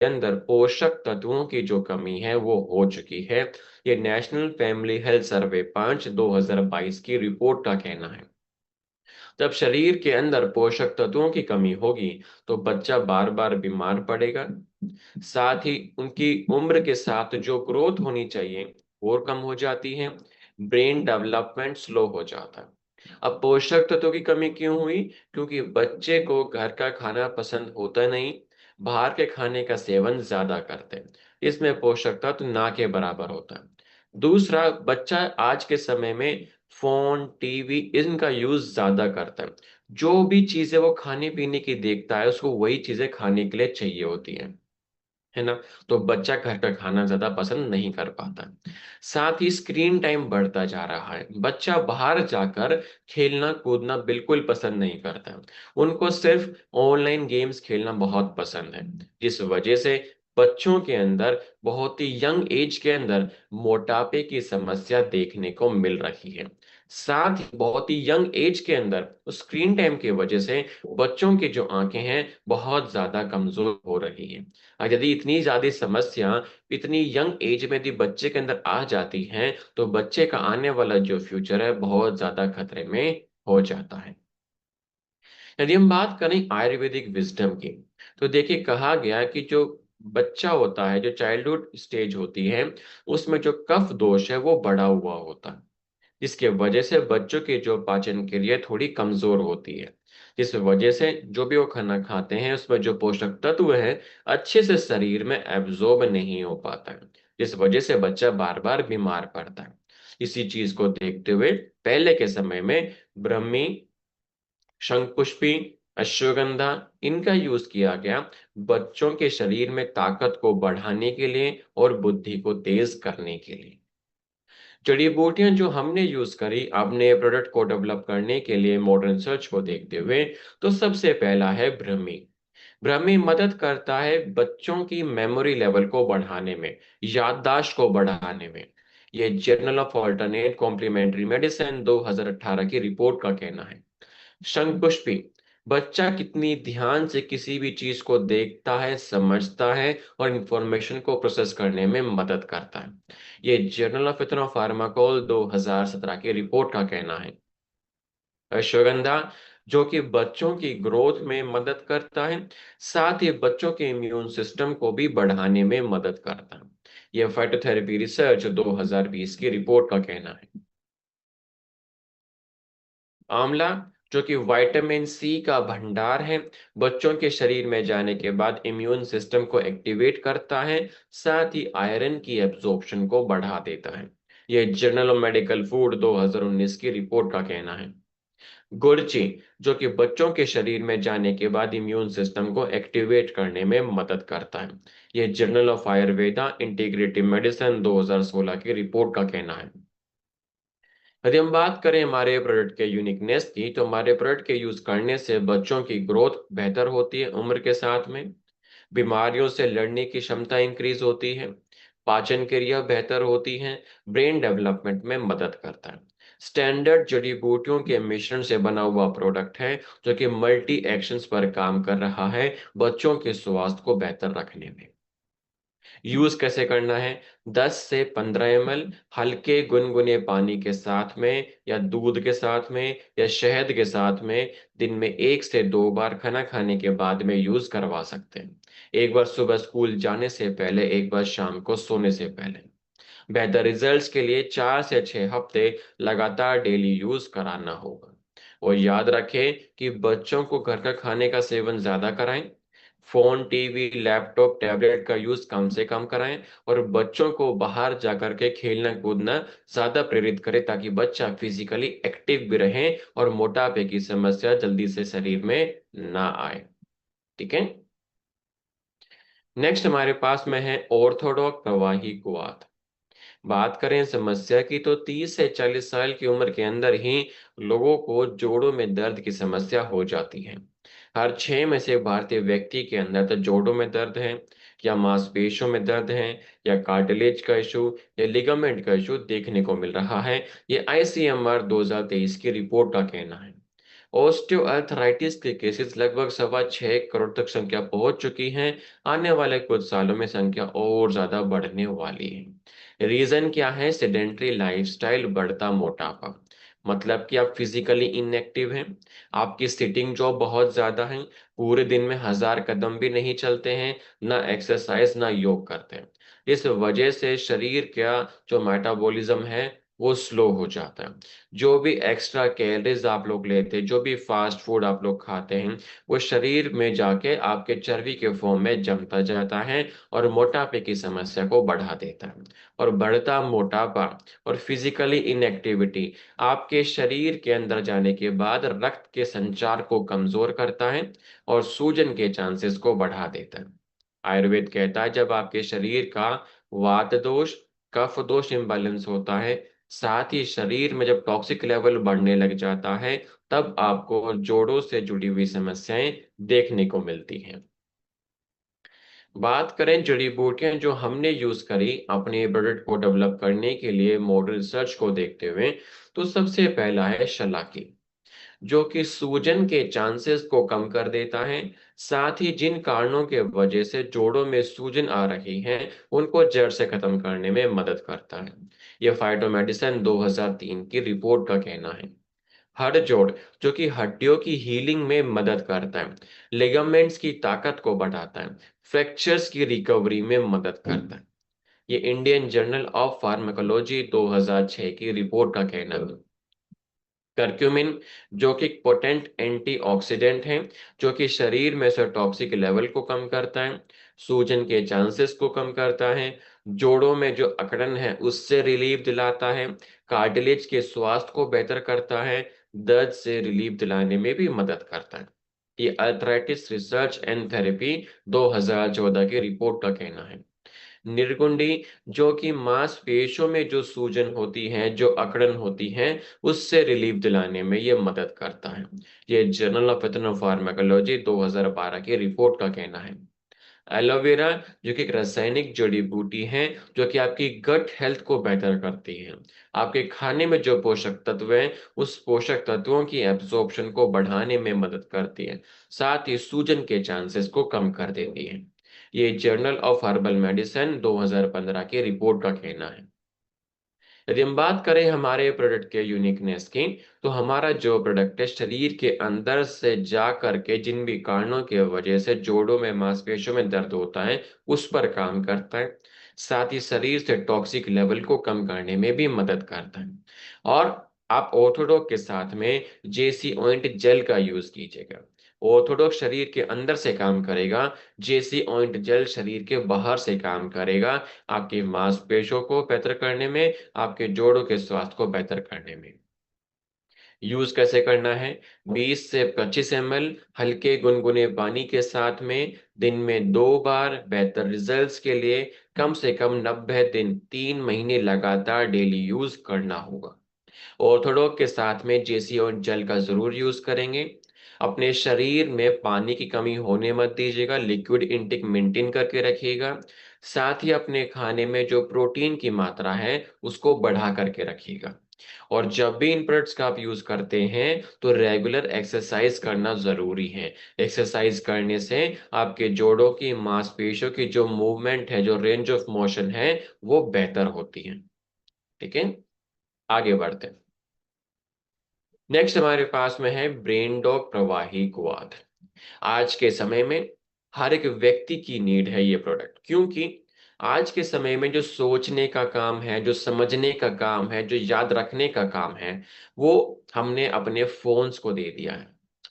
अंदर पोषक तत्वों की जो कमी है वो हो चुकी है। ये नेशनल फैमिली हेल्थ सर्वे 5/2022 की रिपोर्ट का कहना है। जब शरीर के अंदर पोषक तत्वों की कमी होगी तो बच्चा बार बार बीमार पड़ेगा। साथ ही उनकी उम्र के साथ जो ग्रोथ होनी चाहिए वो कम हो जाती है। ब्रेन डेवलपमेंट स्लो हो जाता है। अब पोषक तत्वों की कमी क्यों हुई? क्योंकि बच्चे को घर का खाना पसंद होता नहीं, बाहर के खाने का सेवन ज्यादा करते हैं। इसमें पोषक तत्व ना के बराबर होता है। दूसरा, बच्चा आज के समय में फोन टीवी इनका यूज ज्यादा करता है। जो भी चीजें वो खाने पीने की देखता है उसको वही चीजें खाने के लिए चाहिए होती हैं, है ना? तो बच्चा घर का खाना ज्यादा पसंद नहीं कर पाता। साथ ही स्क्रीन टाइम बढ़ता जा रहा है। बच्चा बाहर जाकर खेलना कूदना बिल्कुल पसंद नहीं करता। उनको सिर्फ ऑनलाइन गेम्स खेलना बहुत पसंद है, जिस वजह से बच्चों के अंदर बहुत ही यंग एज के अंदर मोटापे की समस्या देखने को मिल रही है। साथ ही बहुत ही यंग एज के अंदर स्क्रीन टाइम की वजह से बच्चों की जो आंखें हैं बहुत ज्यादा कमजोर हो रही हैं। यदि इतनी ज्यादा समस्या इतनी यंग एज में यदि बच्चे के अंदर आ जाती हैं तो बच्चे का आने वाला जो फ्यूचर है बहुत ज्यादा खतरे में हो जाता है। यदि हम बात करें आयुर्वेदिक विजडम की, तो देखिए कहा गया कि जो बच्चा होता है, जो चाइल्डहुड स्टेज होती है, उसमें जो कफ दोष है वो बढ़ा हुआ होता है, जिसके वजह से बच्चों की जो पाचन क्रिया थोड़ी कमजोर होती है, जिस वजह से जो भी वो खाना खाते हैं उसमें जो पोषक तत्व है अच्छे से शरीर में एब्जॉर्ब नहीं हो पाता है, जिस वजह से बच्चा बार बार बीमार पड़ता है। इसी चीज को देखते हुए पहले के समय में ब्रह्मी, शंखपुष्पी, अश्वगंधा इनका यूज किया गया बच्चों के शरीर में ताकत को बढ़ाने के लिए और बुद्धि को तेज करने के लिए। जड़ी बूटियां जो हमने यूज करी अपने प्रोडक्ट को डेवलप करने के लिए मॉडर्न रिसर्च को देखते हुए, तो सबसे पहला है ब्रह्मी। ब्रह्मी मदद करता है बच्चों की मेमोरी लेवल को बढ़ाने में, याददाश्त को बढ़ाने में। ये journal of alternate complementary medicine 2018 की रिपोर्ट का कहना है। शंखपुष्पी, बच्चा कितनी ध्यान से किसी भी चीज को देखता है, समझता है और इंफॉर्मेशन को प्रोसेस करने में मदद करता है। ये जर्नल ऑफ इथनोफार्माकोल 2017 की रिपोर्ट का कहना है। अश्वगंधा, जो कि बच्चों की ग्रोथ में मदद करता है, साथ ही बच्चों के इम्यून सिस्टम को भी बढ़ाने में मदद करता है। यह फाइटोथेरेपी रिसर्च 2020 की रिपोर्ट का कहना है। आंवला, जो कि विटामिन सी का भंडार है, बच्चों के शरीर में जाने के बाद इम्यून सिस्टम को एक्टिवेट करता है, साथ ही आयरन की एब्जॉर्प्शन को बढ़ा देता है। यह जर्नल ऑफ मेडिकल फूड 2019 की रिपोर्ट का कहना है। गुड़ची, जो कि बच्चों के शरीर में जाने के बाद इम्यून सिस्टम को एक्टिवेट करने में मदद करता है। यह journal of Ayurveda integrative medicine 2016 की रिपोर्ट का कहना है। यदि हम बात करें हमारे प्रोडक्ट के यूनिकनेस की, तो हमारे प्रोडक्ट के यूज करने से बच्चों की ग्रोथ बेहतर होती है, उम्र के साथ में बीमारियों से लड़ने की क्षमता इंक्रीज होती है, पाचन क्रिया बेहतर होती है, ब्रेन डेवलपमेंट में मदद करता है। स्टैंडर्ड जड़ी बूटियों के मिश्रण से बना हुआ प्रोडक्ट है जो कि मल्टी एक्शंस पर काम कर रहा है बच्चों के स्वास्थ्य को बेहतर रखने में। यूज कैसे करना है? 10 से 15 ml हल्के गुनगुने पानी के साथ में या दूध के साथ में या शहद के साथ में दिन में 1 से 2 बार खाना खाने के बाद में यूज करवा सकते हैं। एक बार सुबह स्कूल जाने से पहले, एक बार शाम को सोने से पहले। बेहतर रिजल्ट्स के लिए 4 से 6 हफ्ते लगातार डेली यूज कराना होगा। और याद रखें कि बच्चों को घर का खाने का सेवन ज्यादा कराएं, फोन टीवी लैपटॉप टैबलेट का यूज कम से कम कराएं, और बच्चों को बाहर जाकर के खेलना कूदना ज्यादा प्रेरित करें ताकि बच्चा फिजिकली एक्टिव भी रहे और मोटापे की समस्या जल्दी से शरीर में ना आए। ठीक है। नेक्स्ट हमारे पास में है ऑर्थोडॉक प्रवाही क्वाथ। बात करें समस्या की, तो 30 से 40 साल की उम्र के अंदर ही लोगों को जोड़ों में दर्द की समस्या हो जाती है। हर 6 में से एक भारतीय व्यक्ति के अंदर तो जोड़ों में दर्द है, या मांसपेशियों में दर्द है, या कार्टिलेज का इशू, या लिगामेंट का इशू देखने को मिल रहा है। ये आईसीएमआर 2023 की रिपोर्ट का कहना है। ऑस्टियोआर्थराइटिस के केसेस लगभग 6.25 करोड़ तक संख्या पहुंच चुकी है। आने वाले कुछ सालों में संख्या और ज्यादा बढ़ने वाली है। रीजन क्या है? सेडेंट्री लाइफस्टाइल, बढ़ता मोटापा। मतलब कि आप फिजिकली इनएक्टिव हैं, आपकी सिटिंग जॉब बहुत ज्यादा है, पूरे दिन में 1000 कदम भी नहीं चलते हैं, ना एक्सरसाइज ना योग करते हैं। इस वजह से शरीर का जो मेटाबॉलिज्म है वो स्लो हो जाता है। जो भी एक्स्ट्रा कैलोरीज आप लोग लेते हैं, जो भी फास्ट फूड आप लोग खाते हैं, वो शरीर में जाके आपके चर्बी के फॉर्म में जमता जाता है और मोटापे की समस्या को बढ़ा देता है। और बढ़ता मोटापा और फिजिकली इनएक्टिविटी आपके शरीर के अंदर जाने के बाद रक्त के संचार को कमजोर करता है और सूजन के चांसेस को बढ़ा देता है। आयुर्वेद कहता है जब आपके शरीर का वात दोष, कफ दोष इम्बैलेंस होता है, साथ ही शरीर में जब टॉक्सिक लेवल बढ़ने लग जाता है, तब आपको जोड़ों से जुड़ी हुई समस्याएं देखने को मिलती हैं। बात करें जड़ी बूटियां जो हमने यूज करी अपने प्रोडक्ट को डेवलप करने के लिए मॉडल रिसर्च को देखते हुए, तो सबसे पहला है शलाकी, जो कि सूजन के चांसेस को कम कर देता है। साथ ही जिन कारणों के वजह से जोड़ों में सूजन आ रही है, उनको जड़ से खत्म करने में मदद करता है। यह फाइटोमेडिसिन 2003 की रिपोर्ट का कहना है। हड़ जोड़, जो कि हड्डियों की हीलिंग में मदद करता है, लिगामेंट्स की ताकत को बढ़ाता है, फ्रैक्चर्स की रिकवरी में मदद करता है। ये इंडियन जर्नल ऑफ फार्माकोलॉजी 2006 की रिपोर्ट का कहना है। करक्यूमिन, जो कि पोटेंट एंटीऑक्सीडेंट है, जो कि शरीर में से टॉक्सिक लेवल को कम करता है, सूजन के चांसेस को कम करता है, जोड़ों में जो अकड़न है उससे रिलीफ दिलाता है, कार्टिलेज के स्वास्थ्य को बेहतर करता है, दर्द से रिलीफ दिलाने में भी मदद करता है। ये अर्थराइटिस रिसर्च एंड थेरेपी 2014 की रिपोर्ट का कहना है। निर्गुंडी, जो कि मांसपेशियों में जो सूजन होती है, जो अकड़न होती है, उससे रिलीफ दिलाने में ये मदद करता है। ये जर्नल ऑफ एथनोफार्माकोलॉजी 2012 की रिपोर्ट का कहना है। एलोवेरा, जो कि एक रासायनिक जड़ी बूटी है, जो कि आपकी गट हेल्थ को बेहतर करती है, आपके खाने में जो पोषक तत्व हैं उस पोषक तत्वों की एब्जॉर्प्शन को बढ़ाने में मदद करती है, साथ ही सूजन के चांसेस को कम कर देती है। ये जर्नल ऑफ हर्बल मेडिसिन 2015 की रिपोर्ट का कहना है। यदि हम बात करें हमारे प्रोडक्ट के यूनिकनेस की, तो हमारा जो प्रोडक्ट है शरीर के अंदर से जा करके जिन भी कारणों की वजह से जोड़ों में मांसपेशियों में दर्द होता है उस पर काम करता है, साथ ही शरीर से टॉक्सिक लेवल को कम करने में भी मदद करता है। और आप ऑर्थोडॉक के साथ में जेसी ऑइंट जेल का यूज कीजिएगा। ऑर्थोडॉक्स शरीर के अंदर से काम करेगा, जेसी ऑइंट जेल शरीर के बाहर से काम करेगा, आपकी मांसपेशियों को बेहतर करने में, आपके जोड़ों के स्वास्थ्य को बेहतर करने में। यूज कैसे करना है? 20 से 25 ml हल्के गुनगुने पानी के साथ में दिन में 2 बार, बेहतर रिजल्ट्स के लिए कम से कम 90 दिन, 3 महीने लगातार डेली यूज करना होगा। ऑर्थोडॉक के साथ में जेसी और जेल का जरूर यूज करेंगे। अपने शरीर में पानी की कमी होने मत दीजिएगा, लिक्विड इंटेक मेंटेन करके रखिएगा। साथ ही अपने खाने में जो प्रोटीन की मात्रा है उसको बढ़ा करके रखिएगा। और जब भी इन प्रोडक्ट्स का आप यूज करते हैं तो रेगुलर एक्सरसाइज करना जरूरी है। एक्सरसाइज करने से आपके जोड़ों की मांसपेशियों की जो मूवमेंट है, जो रेंज ऑफ मोशन है, वो बेहतर होती है। ठीक है, आगे बढ़ते हैं। नेक्स्ट हमारे पास में है ब्रेन डॉग प्रवाही क्वाद। आज के समय में हर एक व्यक्ति की नीड है ये प्रोडक्ट, क्योंकि आज के समय में जो सोचने का काम है, जो समझने का काम है, जो याद रखने का काम है, वो हमने अपने फोन्स को दे दिया है।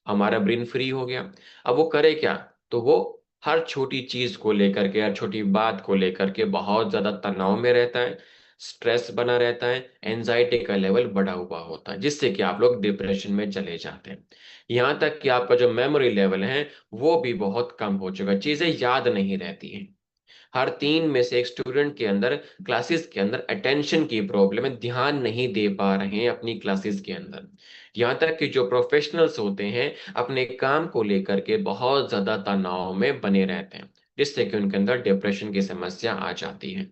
हमारा ब्रेन फ्री हो गया। अब वो करे क्या? तो वो हर छोटी चीज को लेकर के, हर छोटी बात को लेकर के बहुत ज्यादा तनाव में रहता है, स्ट्रेस बना रहता है, एंजाइटी का लेवल बढ़ा हुआ होता है, जिससे कि आप लोग डिप्रेशन में चले जाते हैं। यहाँ तक कि आपका जो मेमोरी लेवल है वो भी बहुत कम हो चुका है, चीजें याद नहीं रहती हैं। हर 3 में से 1 स्टूडेंट के अंदर क्लासेस के अंदर अटेंशन की प्रॉब्लम है, ध्यान नहीं दे पा रहे हैं अपनी क्लासेस के अंदर। यहाँ तक कि जो प्रोफेशनल्स होते हैं अपने काम को लेकर के बहुत ज्यादा तनाव में बने रहते हैं, जिससे कि उनके अंदर डिप्रेशन की समस्या आ जाती है।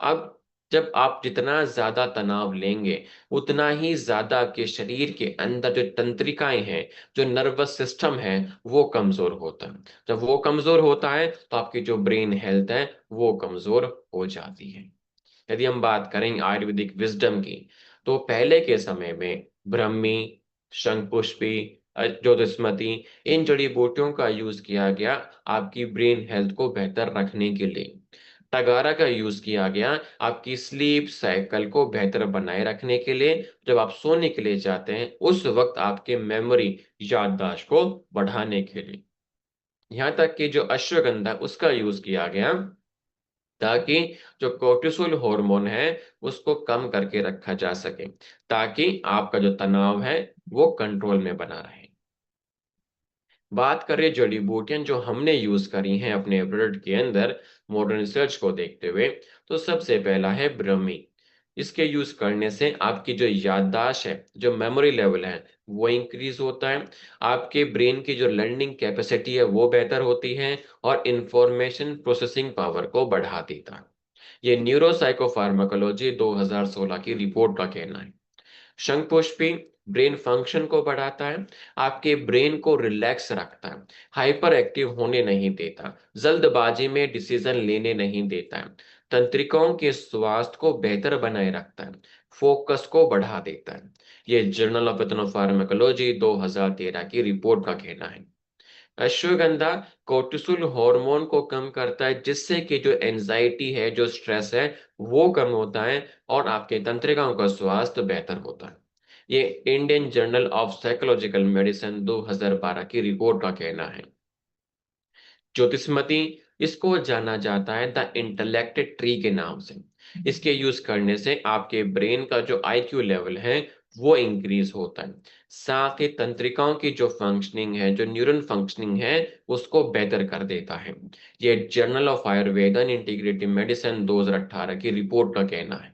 अब जब आप जितना ज्यादा तनाव लेंगे, उतना ही ज्यादा आपके शरीर के अंदर जो तंत्रिकाएं हैं, जो नर्वस सिस्टम है, वो कमजोर होता है। जब वो कमजोर होता है तो आपकी जो ब्रेन हेल्थ है वो कमजोर हो जाती है। यदि हम बात करें आयुर्वेदिक विजडम की, तो पहले के समय में ब्रह्मी, शंखपुष्पी, ज्योतिष्मती, इन जड़ी बूटियों का यूज किया गया आपकी ब्रेन हेल्थ को बेहतर रखने के लिए। तगारा का यूज किया गया आपकी स्लीप साइकिल को बेहतर बनाए रखने के लिए। जब आप सोने के लिए जाते हैं उस वक्त आपके मेमोरी, याददाश्त को बढ़ाने के लिए। यहाँ तक कि जो अश्वगंधा उसका यूज किया गया ताकि जो कोर्टिसोल हार्मोन है उसको कम करके रखा जा सके, ताकि आपका जो तनाव है वो कंट्रोल में बना रहे। बात करें जड़ी बूटियां जो हमने यूज करी हैं अपने प्रोडक्ट के अंदर, मॉडर्न रिसर्च को देखते हुए, तो सबसे पहला है ब्रह्मी। इसके यूज करने से आपकी जो याददाश्त है, जो मेमोरी लेवल है, वो इंक्रीज होता है। आपके ब्रेन की जो लर्निंग कैपेसिटी है वो बेहतर होती है और इंफॉर्मेशन प्रोसेसिंग पावर को बढ़ा देता है। ये न्यूरोसाइकोफार्माकोलॉजी 2016 की रिपोर्ट का कहना है। शंखपुष्पी ब्रेन फंक्शन को बढ़ाता है, आपके ब्रेन को रिलैक्स रखता है, हाइपर एक्टिव होने नहीं देता, जल्दबाजी में डिसीजन लेने नहीं देता है, तंत्रिकाओं के स्वास्थ्य को बेहतर बनाए रखता है, फोकस को बढ़ा देता है। ये जर्नल ऑफ एथनोफार्माकोलॉजी 2013 की रिपोर्ट का कहना है। अश्वगंधा कोर्टिसोल हार्मोन को कम करता है, जिससे कि जो एंजाइटी है, जो स्ट्रेस है, वो कम होता है और आपके तंत्रिकाओं का स्वास्थ्य बेहतर होता है। ये Indian journal of psychological medicine 2012 की रिपोर्ट का कहना है। ज्योतिष्मती, इसको जाना जाता है द इंटेलेक्ट ट्री के नाम से। इसके यूज करने से आपके ब्रेन का जो आईक्यू लेवल है वो इंक्रीज होता है। साथ ही तंत्रिकाओं की जो फंक्शनिंग है, जो न्यूरल फंक्शनिंग है, उसको बेहतर कर देता है। ये journal of Ayurveda and integrative medicine 2018 की रिपोर्ट का कहना है।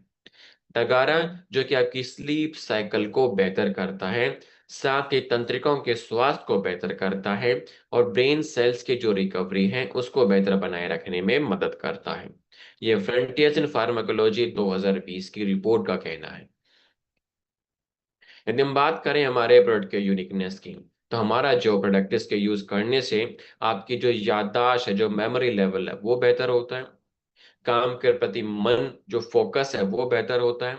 टगारा, जो कि आपकी स्लीप साइकिल को बेहतर करता है, साथ ही तंत्रिकाओं के स्वास्थ्य को बेहतर करता है और ब्रेन सेल्स की जो रिकवरी है उसको बेहतर बनाए रखने में मदद करता है। ये फ्रंटियर्स इन फार्माकोलॉजी 2020 की रिपोर्ट का कहना है। यदि हम बात करें हमारे प्रोडक्ट के यूनिकनेस की, तो हमारा जो प्रोडक्ट इसके यूज करने से आपकी जो याददाश्त है, जो मेमोरी लेवल है, वो बेहतर होता है। काम के प्रति मन, जो फोकस है, वो बेहतर होता है।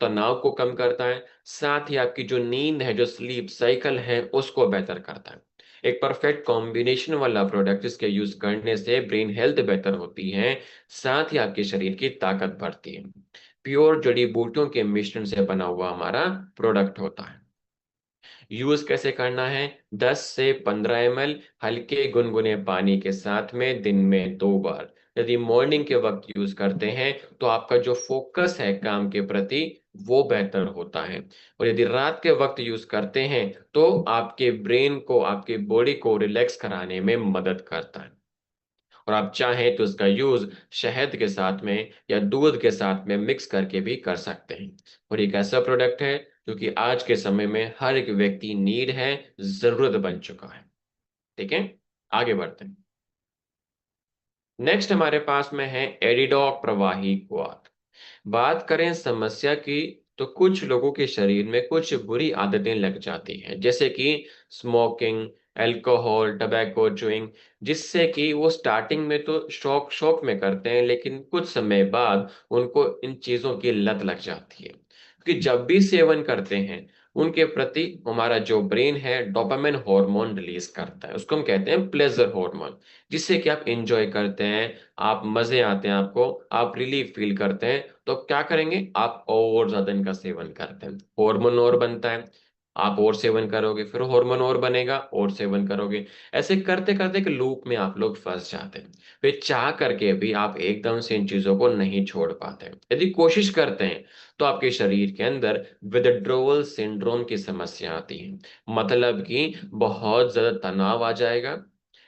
तनाव को कम करता है। साथ ही आपकी जो नींद है, जो स्लीप साइकिल है, उसको बेहतर करता है। एक परफेक्ट कॉम्बिनेशन वाला प्रोडक्ट इसके यूज करने से ब्रेन हेल्थ बेहतर होती है, साथ ही आपके शरीर की ताकत बढ़ती है। प्योर जड़ी बूटियों के मिश्रण से बना हुआ हमारा प्रोडक्ट होता है। यूज कैसे करना है? 10 से 15 ml हल्के गुनगुने पानी के साथ में दिन में 2 बार। यदि मॉर्निंग के वक्त यूज करते हैं तो आपका जो फोकस है काम के प्रति वो बेहतर होता है। और यदि रात के वक्त यूज करते हैं तो आपके ब्रेन को, आपके बॉडी को रिलैक्स कराने में मदद करता है। और आप चाहें तो इसका यूज शहद के साथ में या दूध के साथ में मिक्स करके भी कर सकते हैं। और एक ऐसा प्रोडक्ट है जो कि आज के समय में हर एक व्यक्ति नीड है, जरूरत बन चुका है। ठीक है, आगे बढ़ते हैं। नेक्स्ट हमारे पास में है एडिडॉक प्रवाही क्वाथ। बात करें समस्या की, तो कुछ लोगों के शरीर में कुछ बुरी आदतें लग जाती हैं, जैसे कि स्मोकिंग, अल्कोहल, टबैको च्युइंग, जिससे कि वो स्टार्टिंग में तो शौक शौक में करते हैं, लेकिन कुछ समय बाद उनको इन चीजों की लत लग जाती है, क्योंकि जब भी सेवन करते हैं उनके प्रति हमारा जो ब्रेन है डोपामिन हार्मोन रिलीज करता है, उसको हम कहते हैं प्लेजर हार्मोन, जिससे कि आप इंजॉय करते हैं, आप मजे आते हैं, आपको आप रिलीफ फील करते हैं। तो क्या करेंगे? आप और ज्यादा इनका सेवन करते हैं, हार्मोन और बनता है, आप और सेवन करोगे, फिर हार्मोन और बनेगा, और सेवन करोगे। ऐसे करते करते एक लूप में आप लोग फंस जाते हैं। फिर चाह करके भी आप एकदम से इन चीजों को नहीं छोड़ पाते। यदि कोशिश करते हैं तो आपके शरीर के अंदर विथड्रॉवल सिंड्रोम की समस्या आती है। मतलब कि बहुत ज्यादा तनाव आ जाएगा,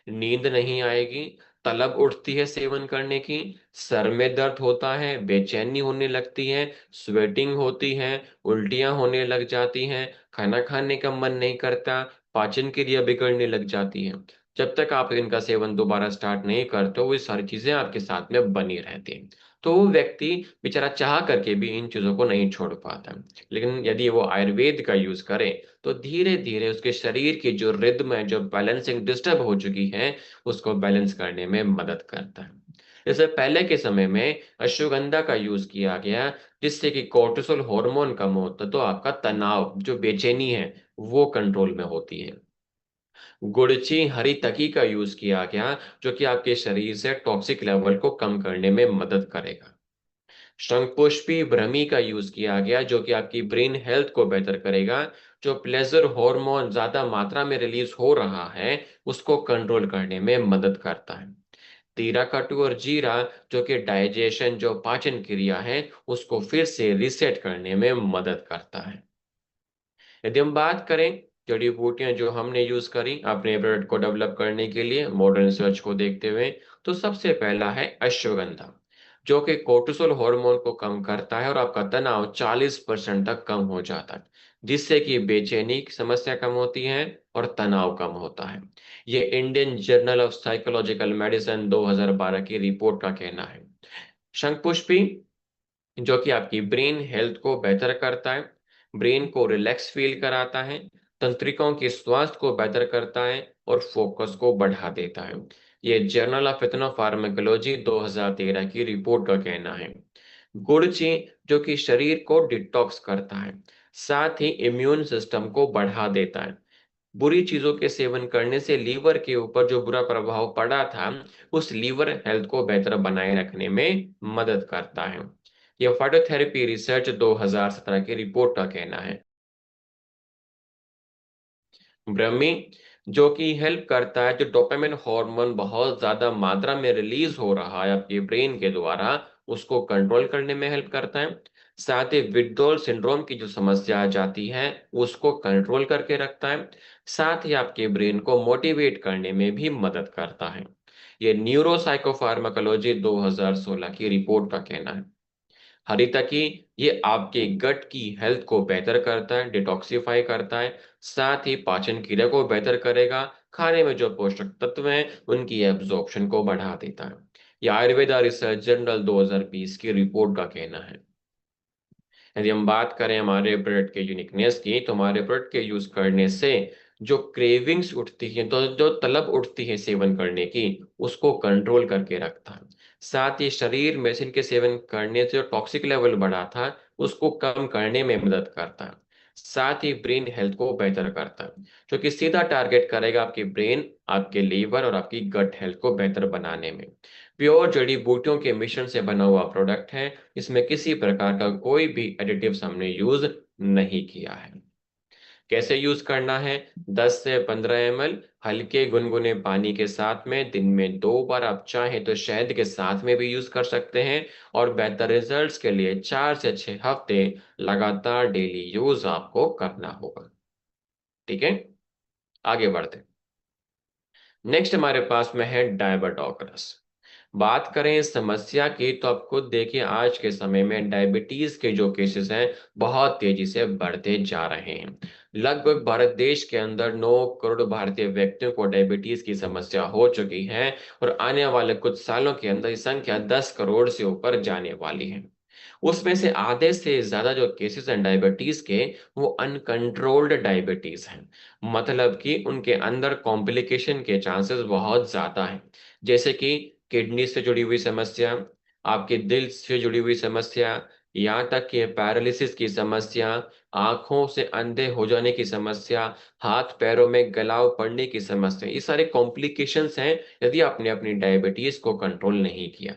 नींद नहीं आएगी, तलब उठती है सेवन करने की, सर में दर्द होता है, बेचैनी होने लगती है, स्वेटिंग होती है, उल्टियां होने लग जाती हैं, खाना खाने का मन नहीं करता, पाचन क्रिया बिगड़ने लग जाती है। जब तक आप इनका सेवन दोबारा स्टार्ट नहीं करते हो, वो सारी चीजें आपके साथ में बनी रहती हैं। तो वो व्यक्ति बेचारा चाह करके भी इन चीजों को नहीं छोड़ पाता। लेकिन यदि वो आयुर्वेद का यूज करे तो धीरे धीरे उसके शरीर की जो रिद्म है, जो बैलेंसिंग डिस्टर्ब हो चुकी है, उसको बैलेंस करने में मदद करता है। जैसे पहले के समय में अश्वगंधा का यूज किया गया, जिससे कि कोर्टिसोल हार्मोन कम होता, तो आपका तनाव, जो बेचैनी है, वो कंट्रोल में होती है। गुड़ची हरी तकी का यूज किया गया, जो कि आपके शरीर से टॉक्सिक लेवल को कम करने में मदद करेगा। शंखपुष्पी भ्रमी का यूज किया गया, जो कि आपकी ब्रेन हेल्थ को बेहतर करेगा। जो प्लेजर हार्मोन ज्यादा मात्रा में रिलीज हो रहा है, उसको कंट्रोल करने में मदद करता है। तीरा कट्टू और जीरा, जो कि डाइजेशन, जो पाचन क्रिया है, उसको फिर से रिसेट करने में मदद करता है। यदि हम बात करें जड़ी बूटियां जो हमने यूज करी अपने प्रोडक्ट को डेवलप करने के लिए मॉडर्न रिसर्च को देखते हुए, तो सबसे पहला है अश्वगंधा, जो कि कोर्टिसोल हार्मोन को कम करता है और आपका तनाव 40% तक कम हो जाता है, जिससे कि बेचैनी की समस्या कम होती है और तनाव कम होता है। ये Indian journal of psychological medicine 2012 की रिपोर्ट का कहना है। शंखपुष्पी, जो कि आपकी ब्रेन हेल्थ को बेहतर करता है, ब्रेन को रिलैक्स फील कराता है, तंत्रिकाओं के स्वास्थ्य को बेहतर करता है और फोकस को बढ़ा देता है। ये जर्नल ऑफ एथनोफार्माकोलॉजी 2013 की रिपोर्ट का कहना है। गुड़ची, जो कि शरीर को डिटॉक्स करता है, साथ ही इम्यून सिस्टम को बढ़ा देता है। बुरी चीजों के सेवन करने से लीवर के ऊपर जो बुरा प्रभाव पड़ा था, उस लीवर हेल्थ को बेहतर बनाए रखने में मदद करता है। यह फाइटोथेरेपी रिसर्च 2017 की रिपोर्ट का कहना है। ब्रह्मी, जो कि हेल्प करता है, जो डोपामिन हार्मोन बहुत ज्यादा मात्रा में रिलीज हो रहा है आपके ब्रेन के द्वारा, उसको कंट्रोल करने में हेल्प करता है। साथ ही विथड्रॉल सिंड्रोम की जो समस्या आ जाती है, उसको कंट्रोल करके रखता है। साथ ही आपके ब्रेन को मोटिवेट करने में भी मदद करता है। ये न्यूरोसाइकोफार्माकोलॉजी 2016 की रिपोर्ट का कहना है। हरिता की, ये आपके गट की हेल्थ को बेहतर करता है, डिटॉक्सिफाई करता है, साथ ही पाचन क्रिया को बेहतर करेगा, खाने में जो पोषक तत्व हैं उनकी एब्जॉर्प्शन को बढ़ा देता है। ये आयुर्वेदा रिसर्च जर्नल 2020 की रिपोर्ट का कहना है। यदि हम बात करें हमारे प्रोडक्ट के यूनिकनेस की, तो हमारे प्रोडक्ट के यूज करने से जो क्रेविंग्स उठती है, तो जो तलब उठती है सेवन करने की, उसको कंट्रोल करके रखता है। साथ ही शरीर में से इनके सेवन करने से जो टॉक्सिक लेवल बढ़ा था, उसको कम करने में मदद करता है। साथ ही ब्रेन हेल्थ को बेहतर करता है, जो कि सीधा टारगेट करेगा आपकी ब्रेन, आपके लीवर और आपकी गट हेल्थ को बेहतर बनाने में। प्योर जड़ी बूटियों के मिश्रण से बना हुआ प्रोडक्ट है। इसमें किसी प्रकार का कोई भी एडिटिव्स हमने यूज नहीं किया है। कैसे यूज करना है? 10 से 15 ml हल्के गुनगुने पानी के साथ में दिन में 2 बार, आप चाहें तो शहद के साथ में भी यूज कर सकते हैं। और बेहतर रिजल्ट्स के लिए 4 से 6 हफ्ते लगातार डेली यूज आपको करना होगा। ठीक है, आगे बढ़ते हैं। नेक्स्ट हमारे पास में है डायबिटोक्रस। बात करें इस समस्या की, तो आप खुद देखिए आज के समय में डायबिटीज के जो केसेस हैं, बहुत तेजी से बढ़ते जा रहे हैं। लगभग भारत देश के अंदर 9 करोड़ भारतीय व्यक्तियों को डायबिटीज की समस्या हो चुकी है और आने वाले कुछ सालों के अंदर ये संख्या 10 करोड़ से ऊपर जाने वाली है। उसमें से आधे से ज्यादा जो केसेस हैं डायबिटीज के, वो अनकंट्रोल्ड डायबिटीज हैं। मतलब कि उनके अंदर कॉम्प्लिकेशन के चांसेस बहुत ज्यादा हैं, जैसे कि किडनी से जुड़ी हुई समस्या, आपके दिल से जुड़ी हुई समस्या, यहाँ तक कि पैरालिसिस की समस्या, आंखों से अंधे हो जाने की समस्या, हाथ पैरों में गलाव पड़ने की समस्या, ये सारे कॉम्प्लिकेशंस हैं यदि आपने अपनी डायबिटीज को कंट्रोल नहीं किया।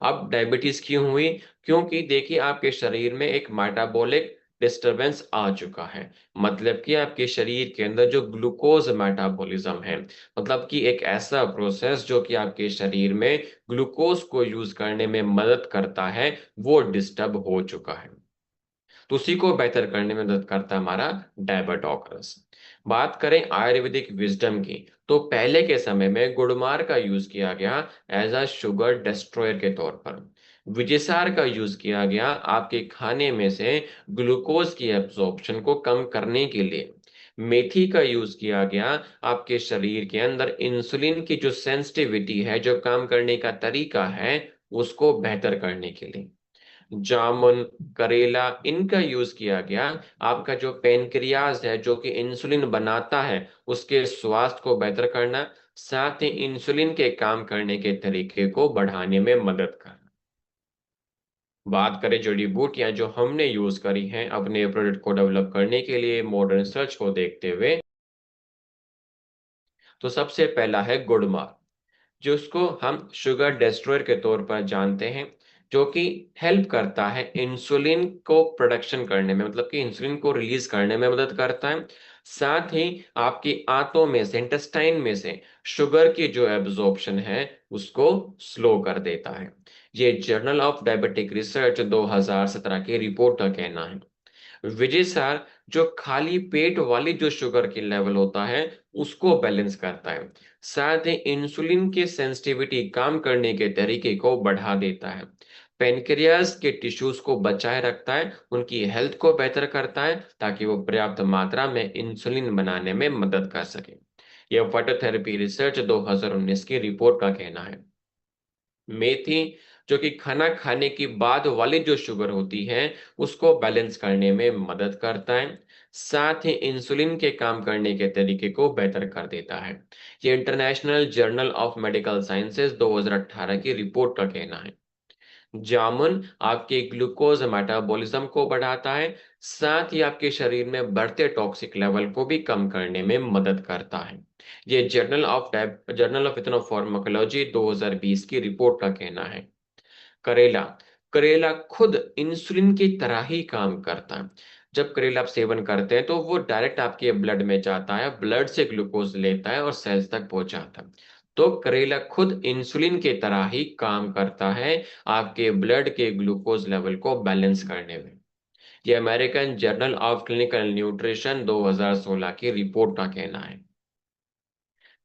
अब डायबिटीज क्यों हुई? क्योंकि देखिए आपके शरीर में एक मेटाबॉलिक डिस्टरबेंस आ चुका है। मतलब कि आपके शरीर के अंदर जो ग्लूकोज मेटाबॉलिज्म है, मतलब कि एक ऐसा प्रोसेस जो कि आपके शरीर में ग्लूकोज को यूज करने में मदद करता है, वो डिस्टर्ब हो चुका है। तो उसी को बेहतर करने में मदद करता है हमारा डायबिटोक्रस। बात करें आयुर्वेदिक विजडम की, तो पहले के समय में गुड़मार का यूज किया गया एज अ शुगर डिस्ट्रॉयर के तौर पर। विजयसार का यूज किया गया आपके खाने में से ग्लूकोज की एब्जॉर्प्शन को कम करने के लिए। मेथी का यूज किया गया आपके शरीर के अंदर इंसुलिन की जो सेंसिटिविटी है, जो काम करने का तरीका है, उसको बेहतर करने के लिए। जामुन, करेला, इनका यूज किया गया आपका जो पेनक्रियाज है, जो कि इंसुलिन बनाता है, उसके स्वास्थ्य को बेहतर करना, साथ ही इंसुलिन के काम करने के तरीके को बढ़ाने में मदद करना। बात करें जड़ी बूटियां जो हमने यूज करी हैं अपने प्रोडक्ट को डेवलप करने के लिए मॉडर्न रिसर्च को देखते हुए, तो सबसे पहला है गुड़मार्ग, जिसको हम शुगर डिस्ट्रॉयर के तौर पर जानते हैं, जो कि हेल्प करता है इंसुलिन को प्रोडक्शन करने में, मतलब कि इंसुलिन को रिलीज करने में मदद करता है। साथ ही आपकी आंतों में से, इंटेस्टाइन में से शुगर की जो एब्जॉर्प्शन है, उसको स्लो कर देता है। ये जर्नल ऑफ डायबिटिक रिसर्च 2017 की रिपोर्ट का कहना है। विजयसार जो खाली पेट वाली जो शुगर की लेवल होता है, उसको बैलेंस करता है। साथ ही इंसुलिन के सेंसिटिविटी काम करने के तरीके को बढ़ा देता है। पेनक्रियास के टिश्यूज को बचाए रखता है, उनकी हेल्थ को बेहतर करता है, ताकि वो पर्याप्त मात्रा में इंसुलिन बनाने में मदद कर सके। यह फाइटोथेरेपी रिसर्च 2019 की रिपोर्ट का कहना है। मेथी जो कि खाना खाने के बाद वाली जो शुगर होती है, उसको बैलेंस करने में मदद करता है। साथ ही इंसुलिन के काम करने के तरीके को बेहतर कर देता है। ये international journal of medical sciences 2018 की रिपोर्ट का कहना है। जामुन आपके ग्लूकोज मेटाबॉलिज्म को बढ़ाता है, साथ ही आपके शरीर में बढ़ते टॉक्सिक लेवल को भी कम करने में मदद करता है। ये जर्नल ऑफ इथनोफार्माकोलॉजी 2020 की रिपोर्ट का कहना है। करेला, करेला खुद इंसुलिन की तरह ही काम करता है। जब करेला आप सेवन करते हैं, तो वो डायरेक्ट आपके ब्लड में जाता है, ब्लड से ग्लूकोज लेता है और सेल्स तक पहुंचाता है। तो करेला खुद इंसुलिन की तरह ही काम करता है, आपके ब्लड के ग्लूकोज लेवल को बैलेंस करने में। ये American journal of clinical nutrition 2016 की रिपोर्ट का कहना है।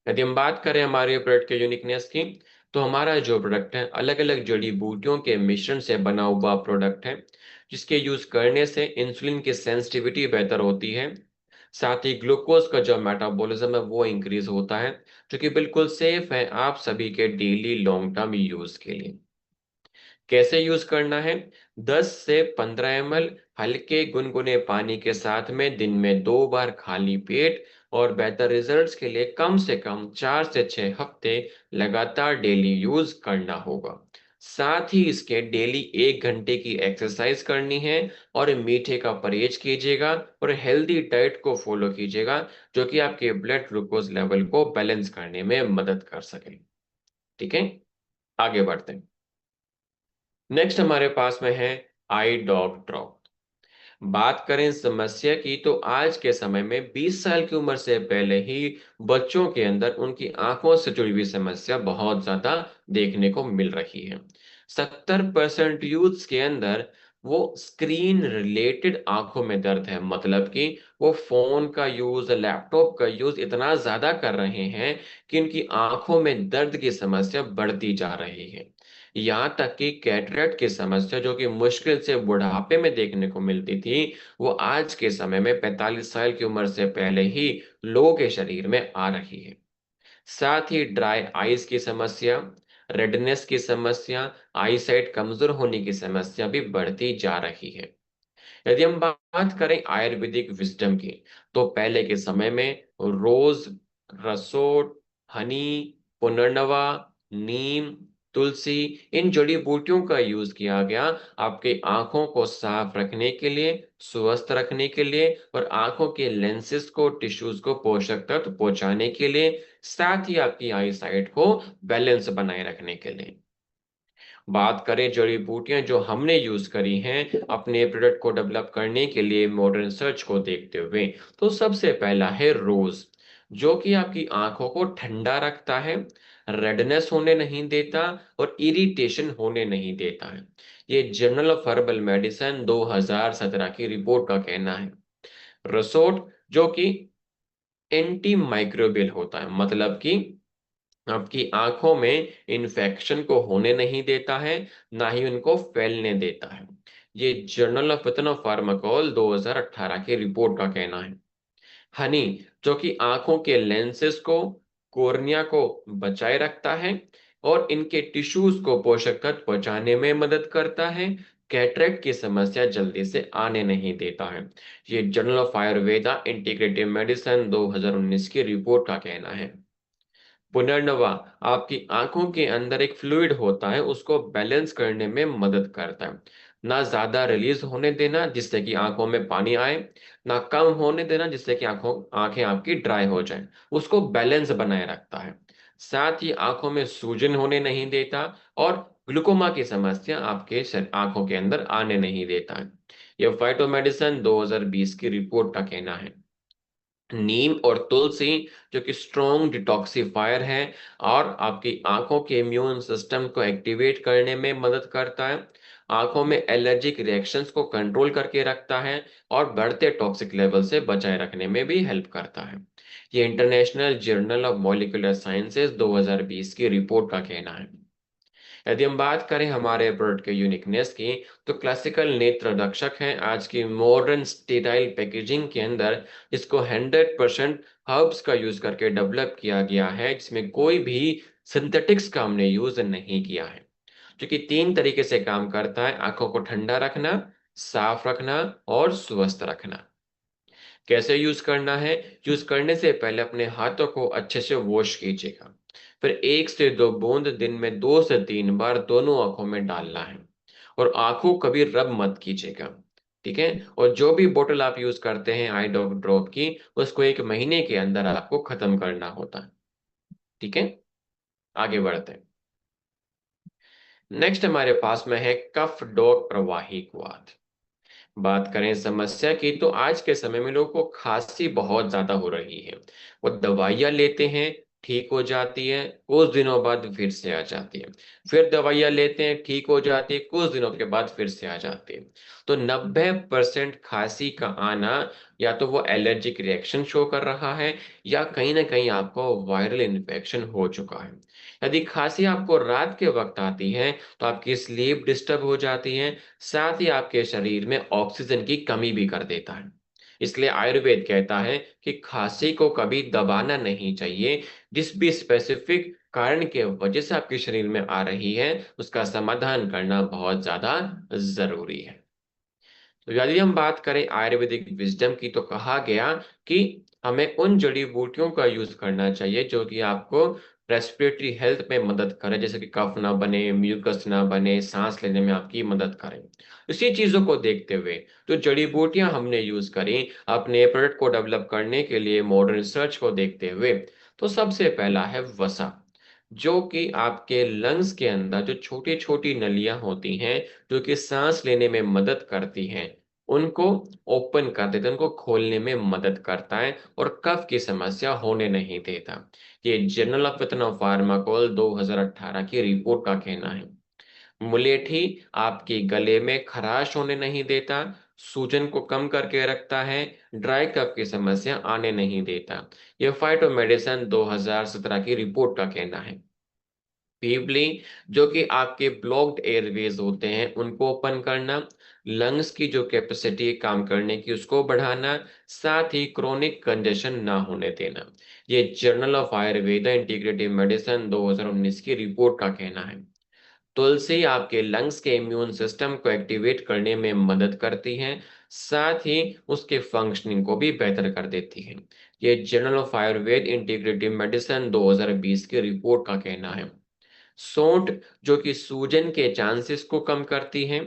यदि हम बात करें हमारे प्रोडक्ट के यूनिकनेस की, तो हमारा जो प्रोडक्ट है अलग अलग जड़ी बूटियों के मिश्रण से बना हुआ प्रोडक्ट है, जिसके यूज करने से इंसुलिन की सेंसिटिविटी बेहतर होती है। साथ ही ग्लूकोज का जो मेटाबॉलिज्म है वो इंक्रीज होता है, जो कि बिल्कुल सेफ है आप सभी के डेली लॉन्ग टर्म यूज के लिए। कैसे यूज करना है? 10 से 15 ml हल्के गुनगुने पानी के साथ में दिन में 2 बार खाली पेट, और बेहतर रिजल्ट्स के लिए कम से कम 4 से 6 हफ्ते लगातार डेली यूज करना होगा। साथ ही इसके डेली 1 घंटे की एक्सरसाइज करनी है, और मीठे का परहेज कीजिएगा, और हेल्दी डाइट को फॉलो कीजिएगा, जो कि आपके ब्लड ग्लूकोज लेवल को बैलेंस करने में मदद कर सके। ठीक है, आगे बढ़ते हैं। नेक्स्ट हमारे पास में है आई डॉग ड्रॉप। बात करें समस्या की, तो आज के समय में 20 साल की उम्र से पहले ही बच्चों के अंदर उनकी आंखों से जुड़ी हुई समस्या बहुत ज्यादा देखने को मिल रही है। 70% यूथ्स के अंदर वो स्क्रीन रिलेटेड आंखों में दर्द है, मतलब कि वो फोन का यूज, लैपटॉप का यूज इतना ज्यादा कर रहे हैं कि उनकी आंखों में दर्द की समस्या बढ़ती जा रही है। यहाँ तक कि कैटरेक्ट की समस्या, जो कि मुश्किल से बुढ़ापे में देखने को मिलती थी, वो आज के समय में 45 साल की उम्र से पहले ही लोगों के शरीर में आ रही है। साथ ही ड्राई आइज की समस्या, रेडनेस की समस्या, आई साइट कमजोर होने की समस्या भी बढ़ती जा रही है। यदि हम बात करें आयुर्वेदिक विजडम की, तो पहले के समय में रोज, रसोट, हनी, पुनर्नवा, नीम, तुलसी, इन जड़ी बूटियों का यूज किया गया आपके आंखों को साफ रखने के लिए, स्वस्थ रखने के लिए, और आंखों के लेंसेस को, टिश्यूज को पोषक तत्व पहुंचाने के लिए, साथ ही आपकी आई साइट को बैलेंस बनाए रखने के लिए। बात करें जड़ी बूटियां जो हमने यूज करी हैं अपने प्रोडक्ट को डेवलप करने के लिए मॉडर्न रिसर्च को देखते हुए, तो सबसे पहला है रोज, जो कि आपकी आंखों को ठंडा रखता है, रेडनेस होने नहीं देता, और इरिटेशन होने नहीं देता है। ये जर्नल ऑफ हर्बल मेडिसिन 2017 की रिपोर्ट का कहना है। रसोट जो कि एंटी माइक्रोबियल होता है, मतलब कि आपकी आंखों में इन्फेक्शन को होने नहीं देता है, ना ही उनको फैलने देता है। ये जर्नल ऑफ फार्माकोल 2018 की रिपोर्ट का कहना है। हनी, जो कि आंखों के लेंसेस को, कोर्निया को बचाए रखता है और इनके टिश्यूज को पोषक तत्व पहुंचाने में मदद करता है। कैटरेक्ट की समस्या जल्दी से आने नहीं देता है। ये journal of Ayurveda integrative medicine 2019 की रिपोर्ट का कहना है। पुनर्नवा, आपकी आंखों के अंदर एक फ्लूइड होता है, उसको बैलेंस करने में मदद करता है। ना ज्यादा रिलीज होने देना जिससे कि आंखों में पानी आए, ना कम होने देना जिससे कि आंखें आपकी ड्राई हो जाएं। उसको बैलेंस बनाए रखता है। साथ ही आंखों में सूजन होने नहीं देता और ग्लूकोमा की समस्या आपके आंखों के अंदर आने नहीं देता है। यह फाइटोमेडिसिन 2020 की रिपोर्ट का कहना है। नीम और तुलसी, जो कि स्ट्रॉन्ग डिटॉक्सिफायर है और आपकी आंखों के इम्यून सिस्टम को एक्टिवेट करने में मदद करता है। आंखों में एलर्जिक रिएक्शंस को कंट्रोल करके रखता है और बढ़ते टॉक्सिक लेवल से बचाए रखने में भी हेल्प करता है। ये international journal of molecular sciences 2020 की रिपोर्ट का कहना है। यदि हम बात करें हमारे प्रोडक्ट के यूनिकनेस की, तो क्लासिकल नेत्र रक्षक है आज की मॉडर्न स्टेराइल पैकेजिंग के अंदर, इसको 100% हर्ब्स का यूज करके डेवलप किया गया है, जिसमें कोई भी सिंथेटिक्स का हमने यूज नहीं किया है। जो कि 3 तरीके से काम करता है: आंखों को ठंडा रखना, साफ रखना और स्वस्थ रखना। कैसे यूज करना है? यूज करने से पहले अपने हाथों को अच्छे से वॉश कीजिएगा। फिर 1 से 2 बूंद दिन में 2 से 3 बार दोनों आंखों में डालना है। और आंखों कभी रब मत कीजिएगा। ठीक है। और जो भी बोतल आप यूज करते हैं आई ड्रॉप ड्रॉप की, उसको 1 महीने के अंदर आपको खत्म करना होता है। ठीक है। आगे बढ़ते हैं। नेक्स्ट हमारे पास में है कफ डॉग प्रवाहिक वात। बात करें समस्या की, तो आज के समय में लोगों को खांसी बहुत ज्यादा हो रही है। वो दवाइयाँ लेते हैं, ठीक हो जाती है, कुछ दिनों बाद फिर से आ जाती है। फिर दवाइयाँ लेते हैं, ठीक हो जाती है, कुछ दिनों के बाद फिर से आ जाती है। तो 90% खांसी का आना या तो वो एलर्जिक रिएक्शन शो कर रहा है या कहीं ना कहीं आपको वायरल इन्फेक्शन हो चुका है। यदि खांसी आपको रात के वक्त आती है तो आपकी स्लीप डिस्टर्ब हो जाती है, साथ ही आपके शरीर में ऑक्सीजन की कमी भी कर देता है। इसलिए आयुर्वेद कहता है कि खांसी को कभी दबाना नहीं चाहिए। जिस भी स्पेसिफिक कारण के वजह से आपके शरीर में आ रही है, उसका समाधान करना बहुत ज्यादा जरूरी है। तो यदि हम बात करें आयुर्वेदिक विजडम की, तो कहा गया कि हमें उन जड़ी बूटियों का यूज करना चाहिए जो कि आपको रेस्पिरेटरी हेल्थ में मदद करे, जैसे कि कफ ना बने, म्यूकस ना बने, सांस लेने में आपकी मदद करें। इसी चीजों को देखते हुए जो जड़ी बूटियां हमने यूज करी अपने प्रोडक्ट को डेवलप करने के लिए, मॉडर्न रिसर्च को देखते हुए, तो सबसे पहला है वसा, जो कि आपके लंग्स के अंदर जो छोटी छोटी नलियां होती हैं, जो कि सांस लेने में मदद करती हैं, उनको ओपन कर देता है, उनको खोलने में मदद करता है और कफ की समस्या होने नहीं देता। ये जर्नल ऑफ फार्माकोल 2018 की रिपोर्ट का कहना है। मुलेठी आपके गले में खराश होने नहीं देता, सूजन को कम करके रखता है, ड्राई कफ की समस्या आने नहीं देता। यह फाइटोमेडिसिन 2017 की रिपोर्ट का कहना है। पीपली, जो कि आपके ब्लॉक्ड एयरवेज होते हैं उनको ओपन करना, लंग्स की जो कैपेसिटी काम करने की उसको बढ़ाना, साथ ही क्रोनिक कंजेशन ना होने देना। ये journal of Ayurveda integrative medicine 2019 की रिपोर्ट का कहना है। तुलसी आपके लंग्स के इम्यून सिस्टम को एक्टिवेट करने में मदद करती है, साथ ही उसके फंक्शनिंग को भी बेहतर कर देती है। ये journal of Ayurveda integrative medicine 2020 की रिपोर्ट का कहना है। सौंठ, जो कि सूजन के चांसेस को कम करती है,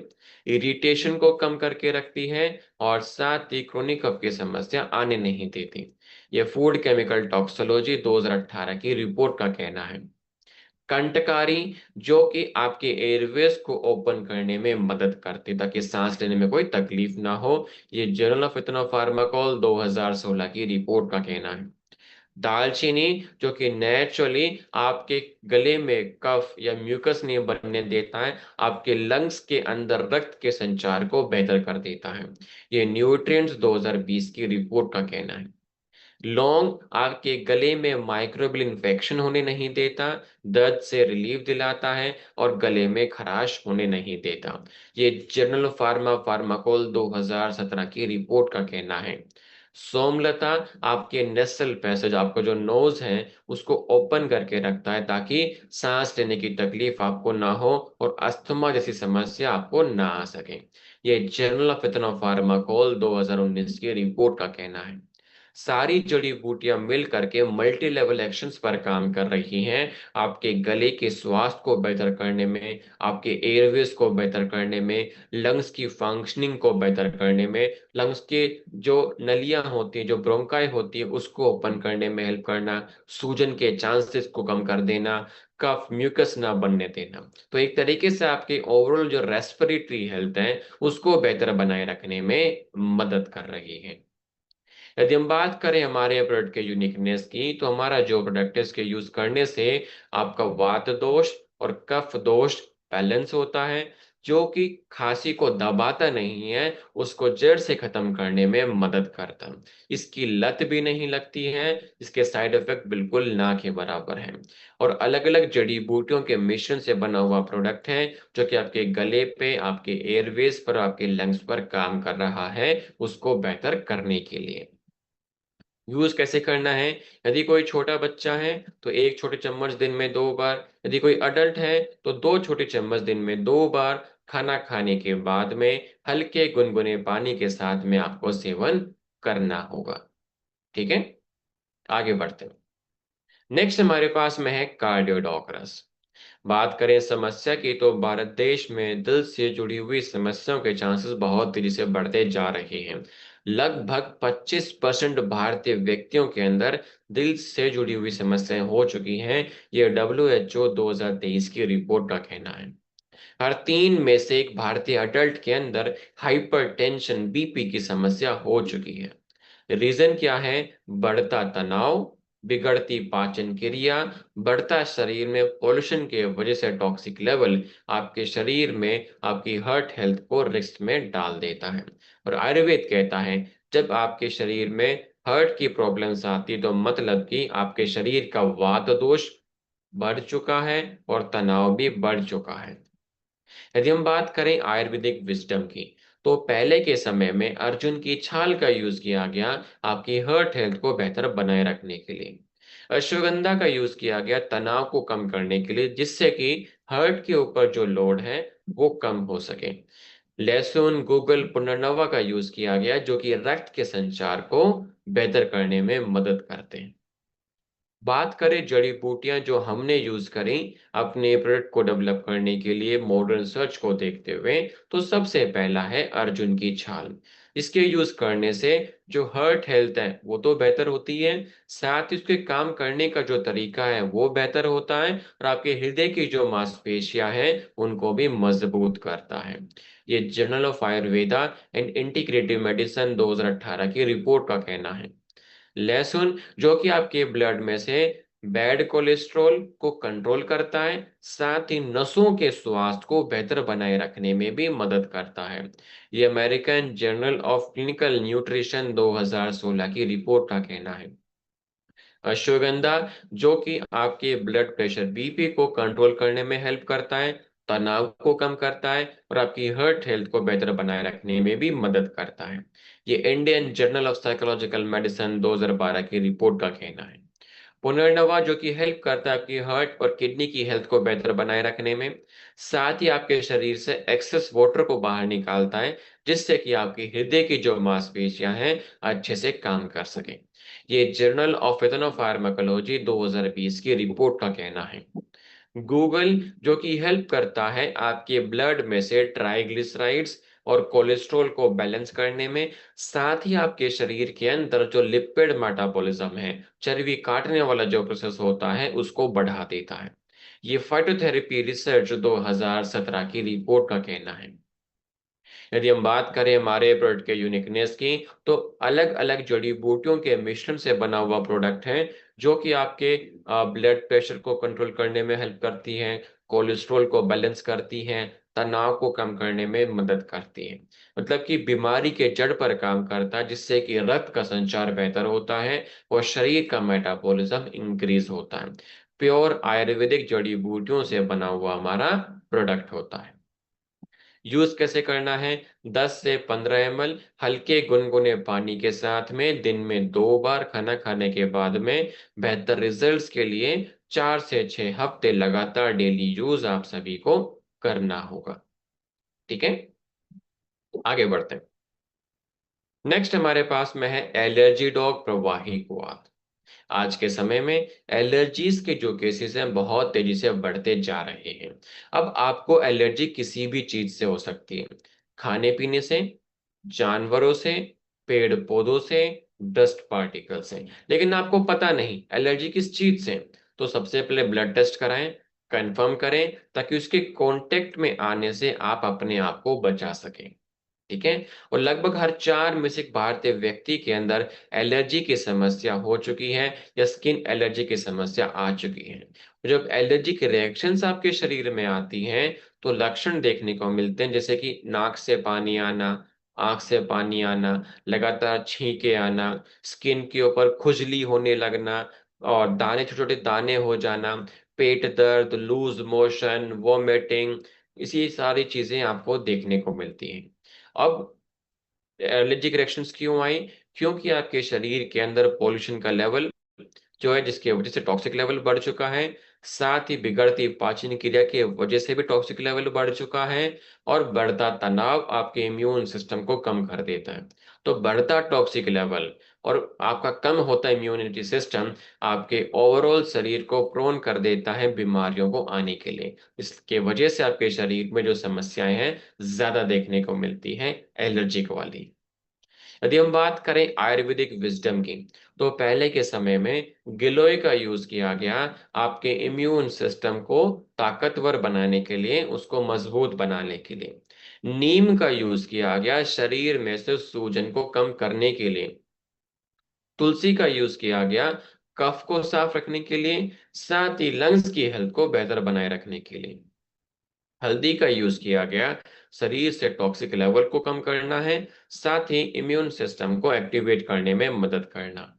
इरिटेशन को कम करके रखती है और साथ ही क्रोनिक कफ की समस्या आने नहीं देती। यह फूड केमिकल टॉक्सिकोलॉजी 2018 की रिपोर्ट का कहना है। कंटकारी, जो कि आपके एयरवेज को ओपन करने में मदद करती है ताकि सांस लेने में कोई तकलीफ ना हो। ये जर्नल ऑफ फार्माकोल 2016 की रिपोर्ट का कहना है। दालचीनी, जो कि नेचुरली आपके गले में कफ या म्यूकस नहीं बनने देता है, आपके लंग्स के अंदर रक्त के संचार को बेहतर कर देता है। ये न्यूट्रिएंट्स 2020 की रिपोर्ट का कहना है। लौंग आपके गले में माइक्रोबियल इन्फेक्शन होने नहीं देता, दर्द से रिलीफ दिलाता है और गले में खराश होने नहीं देता। ये जर्नल फार्माकोल 2017 की रिपोर्ट का कहना है। सोमलता आपके नेसल पैसेज, आपका जो नोज है उसको ओपन करके रखता है ताकि सांस लेने की तकलीफ आपको ना हो और अस्थमा जैसी समस्या आपको ना आ सके। ये जर्नल ऑफ इथनोफार्माकोल 2019 की रिपोर्ट का कहना है। सारी जड़ी बूटियां मिल करके मल्टी लेवल एक्शंस पर काम कर रही हैं, आपके गले के स्वास्थ्य को बेहतर करने में, आपके एयरवेज को बेहतर करने में, लंग्स की फंक्शनिंग को बेहतर करने में, लंग्स के जो नलियां होती हैं, जो ब्रोंकाई होती है, उसको ओपन करने में हेल्प करना, सूजन के चांसेस को कम कर देना, कफ म्यूकस ना बनने देना। तो एक तरीके से आपके ओवरऑल जो रेस्पिरेटरी हेल्थ है उसको बेहतर बनाए रखने में मदद कर रही है। यदि हम बात करें हमारे प्रोडक्ट के यूनिकनेस की, तो हमारा जो प्रोडक्ट है इसके यूज करने से आपका वात दोष और कफ दोष बैलेंस होता है, जो कि खांसी को दबाता नहीं है, उसको जड़ से खत्म करने में मदद करता है। इसकी लत भी नहीं लगती है, इसके साइड इफेक्ट बिल्कुल ना के बराबर है। और अलग अलग जड़ी बूटियों के मिश्रण से बना हुआ प्रोडक्ट है, जो कि आपके गले पे, आपके एयरवेज पर, आपके लंग्स पर काम कर रहा है, उसको बेहतर करने के लिए। यूज कैसे करना है? यदि कोई छोटा बच्चा है तो एक छोटे चम्मच दिन में 2 बार, यदि कोई अडल्ट है तो 2 छोटे चम्मच दिन में 2 बार, खाना खाने के बाद में हल्के गुनगुने पानी के साथ में आपको सेवन करना होगा। ठीक है, आगे बढ़ते हैं। नेक्स्ट हमारे पास में है कार्डियोडोक्रस। बात करें समस्या की, तो भारत देश में दिल से जुड़ी हुई समस्याओं के चांसेस बहुत तेजी से बढ़ते जा रहे हैं। लगभग 25% भारतीय व्यक्तियों के अंदर दिल से जुड़ी हुई समस्याएं हो चुकी हैं। यह WHO 2023 की रिपोर्ट का कहना है। हर 3 में से एक भारतीय अडल्ट के अंदर हाइपरटेंशन, बीपी की समस्या हो चुकी है। रीजन क्या है? बढ़ता तनाव, बिगड़ती पाचन क्रिया, बढ़ता शरीर में पोल्यूशन के वजह से टॉक्सिक लेवल आपके शरीर में आपकी हार्ट हेल्थ को रिस्क में डाल देता है। और आयुर्वेद कहता है, जब आपके शरीर में हार्ट की प्रॉब्लम्स आती है तो मतलब कि आपके शरीर का वात दोष बढ़ चुका है और तनाव भी बढ़ चुका है। यदि हम बात करें आयुर्वेदिक विजडम की, तो पहले के समय में अर्जुन की छाल का यूज किया गया आपकी हार्ट हेल्थ को बेहतर बनाए रखने के लिए। अश्वगंधा का यूज किया गया तनाव को कम करने के लिए, जिससे कि हार्ट के ऊपर जो लोड है वो कम हो सके। लहसुन, गूगल, पुनर्नवा का यूज किया गया, जो कि रक्त के संचार को बेहतर करने में मदद करते हैं। बात करें जड़ी बूटियां जो हमने यूज करी अपने प्रोडक्ट को डेवलप करने के लिए मॉडर्न सर्च को देखते हुए, तो सबसे पहला है अर्जुन की छाल। इसके यूज करने से जो हार्ट हेल्थ है वो तो बेहतर होती है, साथ ही उसके काम करने का जो तरीका है वो बेहतर होता है, और आपके हृदय की जो मांसपेशियां हैं उनको भी मजबूत करता है। ये journal of Ayurveda and integrative medicine 2018 की रिपोर्ट का कहना है। लहसुन, जो कि आपके ब्लड में से बैड कोलेस्ट्रॉल को कंट्रोल करता है, साथ ही नसों के स्वास्थ्य को बेहतर बनाए रखने में भी मदद करता है। ये American journal of clinical nutrition 2016 की रिपोर्ट का कहना है। अश्वगंधा, जो कि आपके ब्लड प्रेशर, बीपी को कंट्रोल करने में हेल्प करता है, तनाव को कम करता है और आपकी हार्ट हेल्थ को बेहतर बनाए रखने में भी मदद करता है। ये Indian journal of psychological medicine 2012 की रिपोर्ट का कहना है। पुनर्नवा, जो कि हेल्प करता है आपकी हार्ट और किडनी की हेल्थ को बेहतर बनाए रखने में, साथ ही आपके शरीर से एक्सेस वाटर को बाहर निकालता है, जिससे कि आपकी हृदय की जो मांसपेशियां हैं अच्छे से काम कर सके। ये जर्नल ऑफ इथनोफार्माकोलॉजी 2020 की रिपोर्ट का कहना है। गूगल, जो कि हेल्प करता है आपके ब्लड में से ट्राइग्लिसराइड्स और कोलेस्ट्रॉल को बैलेंस करने में, साथ ही आपके शरीर के अंदर जो लिपिड मेटाबॉलिज्म है, चर्बी काटने वाला जो प्रोसेस होता है, उसको बढ़ा देता है। ये फाइटोथेरेपी रिसर्च 2017 की रिपोर्ट का कहना है। यदि हम बात करें हमारे प्रोडक्ट के यूनिकनेस की, तो अलग अलग जड़ी बूटियों के मिश्रण से बना हुआ प्रोडक्ट है, जो कि आपके ब्लड प्रेशर को कंट्रोल करने में हेल्प करती है, कोलेस्ट्रॉल को बैलेंस करती है, तनाव को कम करने में मदद करती है। मतलब कि बीमारी के जड़ पर काम करता है, जिससे कि रक्त का संचार बेहतर होता है और शरीर का मेटाबॉलिज्म इंक्रीज होता है। प्योर आयुर्वेदिक जड़ी बूटियों से बना हुआ हमारा प्रोडक्ट होता है। यूज कैसे करना है? 10 से 15 ml हल्के गुनगुने पानी के साथ में दिन में 2 बार, खाना खाने के बाद में। बेहतर रिजल्ट्स के लिए 4 से 6 हफ्ते लगातार डेली यूज आप सभी को करना होगा। ठीक है, आगे बढ़ते हैं। नेक्स्ट हमारे पास में है एलर्जी डॉग प्रवाही कुआथ। आज के समय में एलर्जीज के जो केसेस हैं बहुत तेजी से बढ़ते जा रहे हैं। अब आपको एलर्जी किसी भी चीज से हो सकती है, खाने पीने से, जानवरों से, पेड़ पौधों से, डस्ट पार्टिकल से। लेकिन आपको पता नहीं एलर्जी किस चीज से, तो सबसे पहले ब्लड टेस्ट कराएं, कंफर्म करें, ताकि उसके कांटेक्ट में आने से आप अपने आप को बचा सकें। ठीक है। और लगभग हर 4 में से एक भारतीय व्यक्ति के अंदर एलर्जी की समस्या हो चुकी है या स्किन एलर्जी की समस्या आ चुकी है। जब एलर्जी के रिएक्शंस आपके शरीर में आती हैं तो लक्षण देखने को मिलते हैं, जैसे कि नाक से पानी आना, आंख से पानी आना, लगातार छींके आना, स्किन के ऊपर खुजली होने लगना, और दाने, छोटे छोटे दाने हो जाना, पेट दर्द, लूज मोशन, वॉमिटिंग, इसी सारी चीजें आपको देखने को मिलती हैं। अब एलर्जिक रिएक्शंस क्यों आई? क्योंकि आपके शरीर के अंदर पोल्यूशन का लेवल जो है, जिसकी वजह से टॉक्सिक लेवल बढ़ चुका है, साथ ही बिगड़ती पाचन क्रिया की वजह से भी टॉक्सिक लेवल बढ़ चुका है, और बढ़ता तनाव आपके इम्यून सिस्टम को कम कर देता है। तो बढ़ता टॉक्सिक लेवल और आपका कम होता इम्यूनिटी सिस्टम आपके ओवरऑल शरीर को प्रोन कर देता है बीमारियों को आने के लिए। इसके वजह से आपके शरीर में जो समस्याएं हैं ज्यादा देखने को मिलती हैं एलर्जिक वाली। यदि हम बात करें आयुर्वेदिक विजडम की, तो पहले के समय में गिलोय का यूज किया गया आपके इम्यून सिस्टम को ताकतवर बनाने के लिए, उसको मजबूत बनाने के लिए। नीम का यूज किया गया शरीर में से सूजन को कम करने के लिए। तुलसी का यूज किया गया कफ को साफ रखने के लिए, साथ ही लंग्स की हेल्थ को बेहतर बनाए रखने के लिए। हल्दी का यूज किया गया शरीर से टॉक्सिक लेवल को कम करना है, साथ ही इम्यून सिस्टम को एक्टिवेट करने में मदद करना।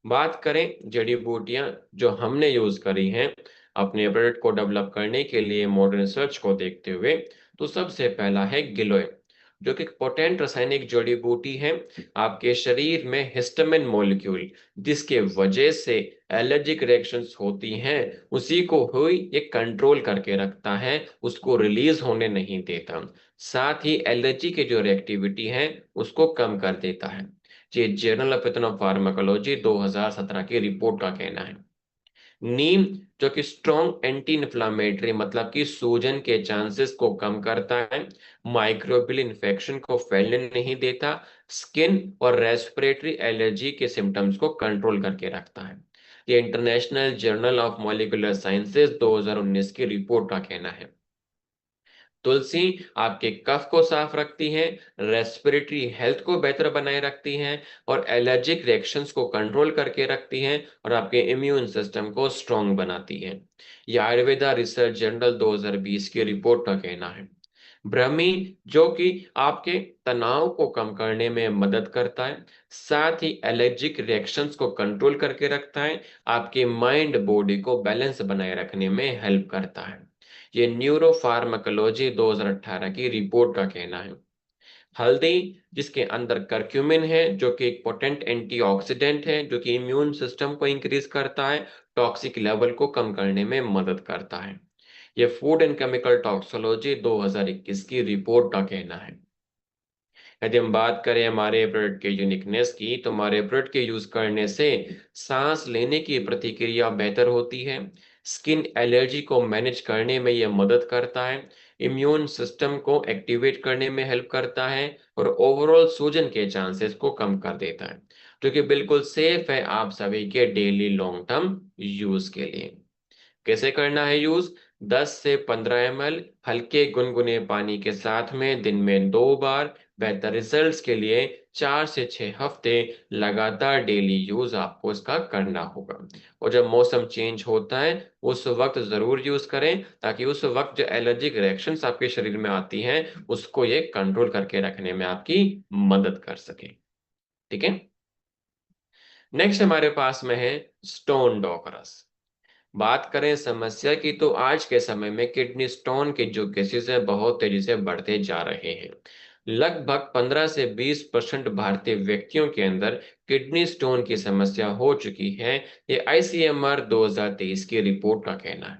बात करें जड़ी बूटियां जो हमने यूज करी हैं अपने प्रोडक्ट को डेवलप करने के लिए मॉडर्न रिसर्च को देखते हुए, तो सबसे पहला है गिलोय, जो कि एक पोटेंट रासायनिक जड़ी बूटी है आपके शरीर में हिस्टामिन मॉलिक्यूल, जिसके वजह से एलर्जिक रिएक्शंस होती हैं, उसी को हुई ये कंट्रोल करके रखता है, उसको रिलीज होने नहीं देता। साथ ही एलर्जी के जो रिएक्टिविटी है उसको कम कर देता है। ये जर्नल ऑफ फार्माकोलॉजी 2017 की रिपोर्ट का कहना है। नीम जो कि स्ट्रॉन्ग एंटी इन्फ्लामेटरी, मतलब कि सूजन के चांसेस को कम करता है, माइक्रोबियल इन्फेक्शन को फैलने नहीं देता, स्किन और रेस्पिरेटरी एलर्जी के सिम्टम्स को कंट्रोल करके रखता है। ये international journal of molecular sciences 2019 की रिपोर्ट का कहना है। तुलसी आपके कफ को साफ रखती है, रेस्पिरेटरी हेल्थ को बेहतर बनाए रखती है, और एलर्जिक रिएक्शंस को कंट्रोल करके रखती है, और आपके इम्यून सिस्टम को स्ट्रांग बनाती है। यह आयुर्वेदा रिसर्च जर्नल 2020 की रिपोर्ट का कहना है। ब्रह्मी जो कि आपके तनाव को कम करने में मदद करता है, साथ ही एलर्जिक रिएक्शंस को कंट्रोल करके रखता है, आपके माइंड बॉडी को बैलेंस बनाए रखने में हेल्प करता है। ये न्यूरो फार्माकोलॉजी 2018 की रिपोर्ट का कहना है। हल्दी जिसके अंदर करक्यूमिन है, जो कि एक पोटेंट एंटीऑक्सीडेंट है, जो कि इम्यून सिस्टम को इंक्रीज करता है, टॉक्सिक लेवल को कम करने में मदद करता है। ये फूड एंड केमिकल टॉक्सिकोलॉजी 2021 की रिपोर्ट का कहना है। यदि हम बात करें हमारे प्रोडक्ट के यूनिकनेस की, तो हमारे प्रोडक्ट के यूज करने से सांस लेने की प्रतिक्रिया बेहतर होती है, स्किन एलर्जी को मैनेज करने में यह मदद करता है, इम्यून सिस्टम को एक्टिवेट करने में हेल्प करता है, और ओवरऑल सूजन के चांसेस को कम कर देता है, जो कि बिल्कुल सेफ है आप सभी के डेली लॉन्ग टर्म यूज के लिए। कैसे करना है यूज? 10 से 15 ml हल्के गुनगुने पानी के साथ में दिन में 2 बार। बेहतर रिजल्ट्स के लिए 4 से 6 हफ्ते लगातार डेली यूज आपको इसका करना होगा। और जब मौसम चेंज होता है उस वक्त जरूर यूज करें, ताकि उस वक्त जो एलर्जिक रिएक्शंस आपके शरीर में आती हैं उसको ये कंट्रोल करके रखने में आपकी मदद कर सके। ठीक है। नेक्स्ट हमारे पास में है स्टोन डॉग रस। बात करें समस्या की, तो आज के समय में किडनी स्टोन के जो केसेस हैं बहुत तेजी से बढ़ते जा रहे हैं। लगभग 15 से 20% भारतीय व्यक्तियों के अंदर किडनी स्टोन की समस्या हो चुकी है। ये आईसीएमआर 2023 की रिपोर्ट का कहना है।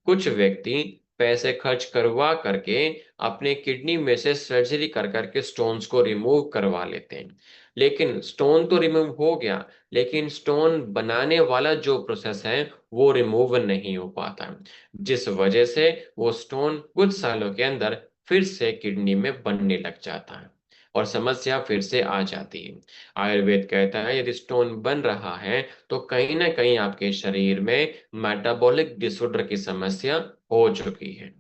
कुछ व्यक्ति पैसे खर्च करवा करके अपने किडनी में से सर्जरी कर करके स्टोन्स को रिमूव करवा लेते हैं। लेकिन स्टोन तो रिमूव हो गया, लेकिन स्टोन बनाने वाला जो प्रोसेस है वो रिमूव नहीं हो पाता, जिस वजह से वो स्टोन कुछ सालों के अंदर फिर से किडनी में बनने लग जाता है और समस्या फिर से आ जाती है। आयुर्वेद कहता है यदि स्टोन बन रहा है तो कहीं ना कहीं आपके शरीर में मेटाबॉलिक डिसऑर्डर की समस्या हो चुकी है।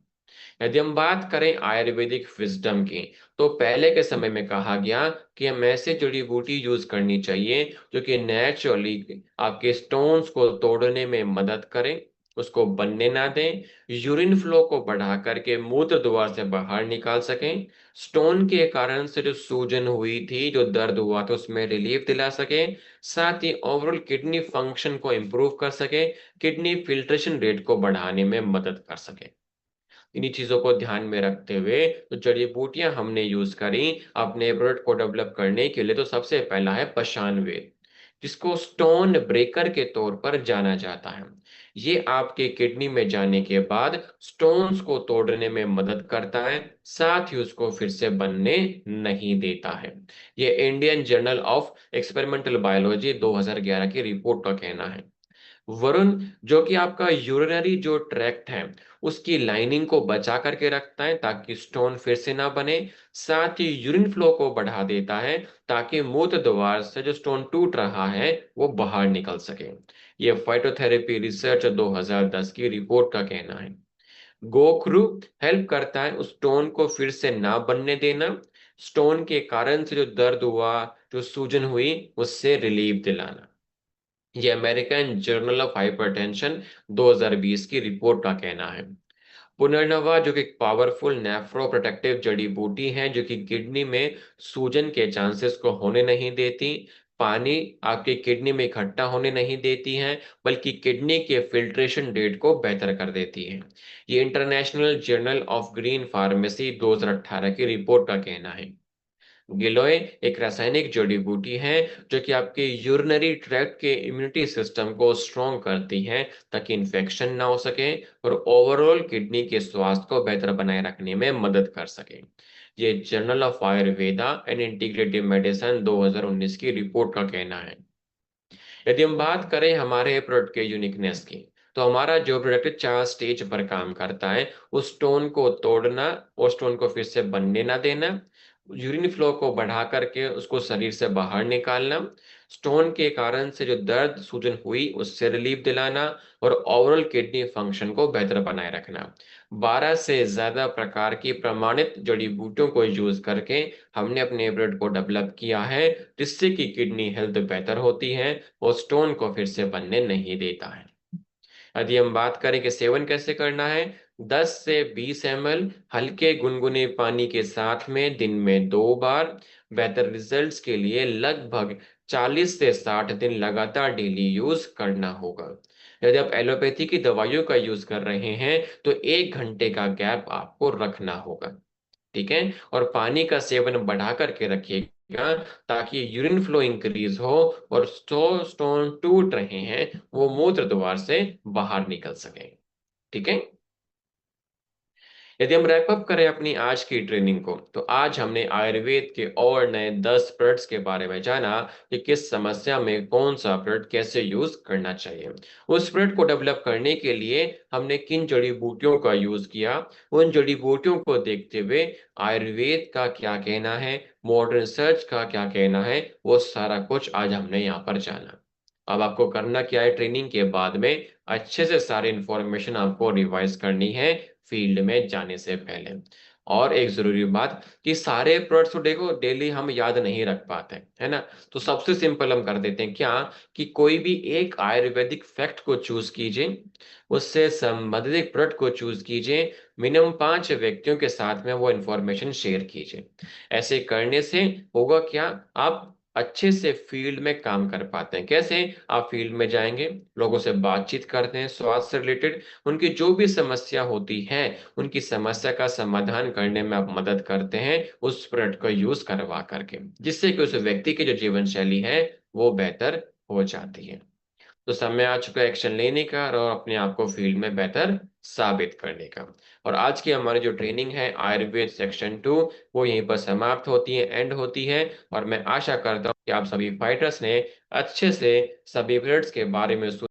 यदि हम बात करें आयुर्वेदिक विजडम की, तो पहले के समय में कहा गया कि हम ऐसे जड़ी बूटी यूज करनी चाहिए जो कि नेचुरली आपके स्टोन्स को तोड़ने में मदद करें, उसको बनने ना दें, यूरिन फ्लो को बढ़ा करके मूत्र द्वार से बाहर निकाल सकें, स्टोन के कारण से जो सूजन हुई थी, जो दर्द हुआ था उसमें रिलीफ दिला सके, साथ ही ओवरऑल किडनी फंक्शन को इम्प्रूव कर सके, किडनी फिल्ट्रेशन रेट को बढ़ाने में मदद कर सके। इन्हीं चीजों को ध्यान में रखते हुए तो जड़ी बूटियां हमने यूज करी अपने प्रोडक्ट को डेवलप करने के लिए। तो सबसे पहला है पशान वेद, जिसको स्टोन ब्रेकर के तौर पर जाना जाता है। ये आपके किडनी में जाने के बाद स्टोन्स को तोड़ने में मदद करता है, साथ ही उसको फिर से बनने नहीं देता है। ये Indian journal of experimental biology 2011 की रिपोर्ट का कहना है। वरुण, जो कि आपका यूरिनरी जो ट्रैक्ट है उसकी लाइनिंग को बचा करके रखता है ताकि स्टोन फिर से ना बने, साथ ही यूरिन फ्लो को बढ़ा देता है ताकि मूत्र द्वार से जो स्टोन टूट रहा है वो बाहर निकल सके। ये फाइटोथेरेपी रिसर्च 2010 की रिपोर्ट का कहना है। गोखरू हेल्प करता है उस स्टोन को फिर से ना बनने देना, स्टोन के कारण से जो दर्द हुआ, जो सूजन हुई, उससे रिलीफ दिलाना। ये अमेरिकन जर्नल ऑफ हाइपरटेंशन 2020 की रिपोर्ट का कहना है। पुनर्नवा, जो कि एक पावरफुल नेफ्रो प्रोटेक्टिव जड़ी बूटी है जो कि किडनी में सूजन के चांसेस को होने नहीं देती, पानी आपके किडनी में इकट्ठा होने नहीं देती है, बल्कि किडनी के फिल्ट्रेशन रेट को बेहतर कर देती है। ये international journal of green pharmacy 2018 की रिपोर्ट का कहना है। गिलोय एक रासायनिक जड़ी बूटी है जो कि आपके यूरिनरी ट्रैक्ट के इम्यूनिटी सिस्टम को स्ट्रॉन्ग करती है ताकि इन्फेक्शन ना हो सके और ओवरऑल किडनी के स्वास्थ्य को बेहतर बनाए रखने में मदद कर सके। ये journal of Ayurveda and integrative medicine 2019 की रिपोर्ट का कहना है। यदि हम बात करें हमारे प्रोडक्ट के यूनिकनेस की, तो हमारा जो प्रोडक्ट 4 स्टेज पर काम करता है, उस स्टोन को तोड़ना और स्टोन को फिर से बनने ना देना, यूरिन फ्लो को बढ़ा करके उसको शरीर से बाहर निकालना, स्टोन के कारण से जो दर्द सूजन हुई उससे रिलीफ दिलाना और ओवरऑल किडनी फंक्शन को बेहतर बनाए रखना। 12 से ज्यादा प्रकार की प्रमाणित जड़ी बूटियों को यूज करके हमने अपने प्रोडक्ट को डेवलप किया है, जिससे कि किडनी हेल्थ बेहतर होती है और स्टोन को फिर से बनने नहीं देता है। यदि हम बात करें कि सेवन कैसे करना है, 10 से 20 ml हल्के गुनगुने पानी के साथ में दिन में 2 बार। बेहतर रिजल्ट्स के लिए लगभग 40 से 60 दिन लगातार डेली यूज करना होगा। यदि आप एलोपैथी की दवाइयों का यूज कर रहे हैं तो 1 घंटे का गैप आपको रखना होगा। ठीक है, और पानी का सेवन बढ़ा करके रखिएगा ताकि यूरिन फ्लो इंक्रीज हो और स्टोन टूट रहे हैं वो मूत्र द्वार से बाहर निकल सके। ठीक है। यदि हम रैप अप करें अपनी आज की ट्रेनिंग को, तो आज हमने आयुर्वेद के और नए 10 प्रोडक्ट्स के बारे में जाना कि किस समस्या में कौन सा प्रोडक्ट कैसे यूज करना चाहिए। उस प्रोडक्ट को डेवलप करने के लिए हमने किन जड़ी बूटियों का यूज किया, उन जड़ी बूटियों को देखते हुए आयुर्वेद का क्या कहना है, मॉडर्न रिसर्च का क्या कहना है, वो सारा कुछ आज हमने यहाँ पर जाना। अब आपको करना क्या है, ट्रेनिंग के बाद में अच्छे से सारी इंफॉर्मेशन आपको रिवाइज करनी है फील्ड में जाने से पहले। और एक जरूरी बात कि सारे प्रोडक्ट्स को देखो डेली हम याद नहीं रख पाते, है ना। तो सबसे सिंपल हम कर देते हैं क्या, कि कोई भी एक आयुर्वेदिक फैक्ट को चूज कीजिए, उससे संबंधित एक प्रोडक्ट को चूज कीजिए, मिनिमम 5 व्यक्तियों के साथ में वो इंफॉर्मेशन शेयर कीजिए। ऐसे करने से होगा क्या, आप अच्छे से फील्ड में काम कर पाते हैं। कैसे? आप फील्ड में जाएंगे, लोगों से बातचीत करते हैं, स्वास्थ्य से रिलेटेड उनकी जो भी समस्या होती है, उनकी समस्या का समाधान करने में आप मदद करते हैं उस प्रोडक्ट को यूज करवा करके, जिससे कि उस व्यक्ति की जो जीवन शैली है वो बेहतर हो जाती है। तो समय आ चुका है एक्शन लेने का और अपने आप को फील्ड में बेहतर साबित करने का। और आज की हमारी जो ट्रेनिंग है आयुर्वेद सेक्शन 2, वो यहीं पर समाप्त होती है, एंड होती है। और मैं आशा करता हूँ कि आप सभी फाइटर्स ने अच्छे से सभी पीरियड्स के बारे में